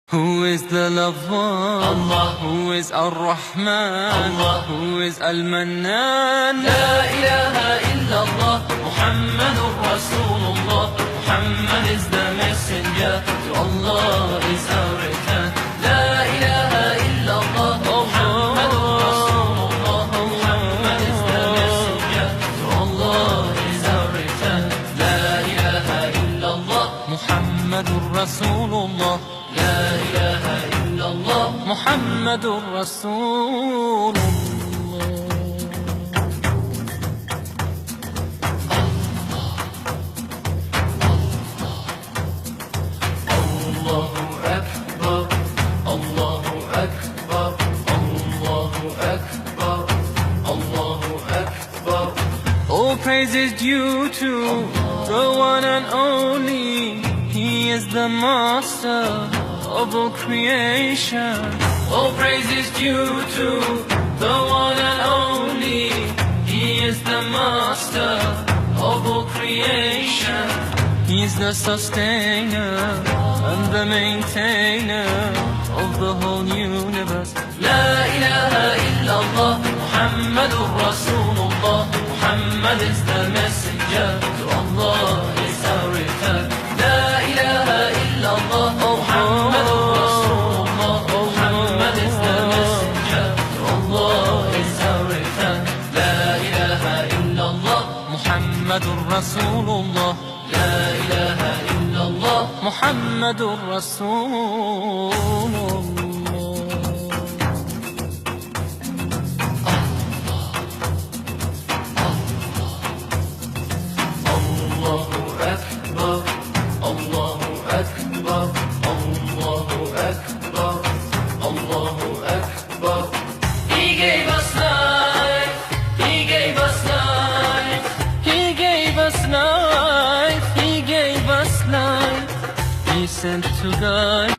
Who is the lover? Allah. Who is Ar-Rahman? Allah. Who is Al-Mannan? La ilaha illallah, Muhammadur Rasulullah. Muhammad is the messenger, to Allah is our return. La ilaha illallah, Muhammadur Rasulullah. Muhammad is the messenger, to Allah is our return. La ilaha illallah, Muhammadur Rasulullah. La ilaha illallah, Muhammadur Rasulullah. Allahu Akbar, Allahu Akbar, Allahu Akbar, Allahu Akbar. All praise is due to the one and only. He is the master of all creation. All praise is due to the one and only. He is the master of all creation. He is the sustainer and the maintainer of the whole universe. La ilaha illallah, Muhammadur Rasulullah. Muhammad is the messenger, to Allah is our return. La ilaha illallah, Muhammadur Rasulullah. Muhammad is the messenger, to Allah is our return. La ilaha illallah, Muhammadur Rasulullah. La ilaha illallah, Muhammadur Rasulullah. Allahu Akbar, Allahu Akbar, Allahu Akbar, Allahu Akbar. He gave us life, He gave us life. He gave us life. He gave us life. He sent to guide.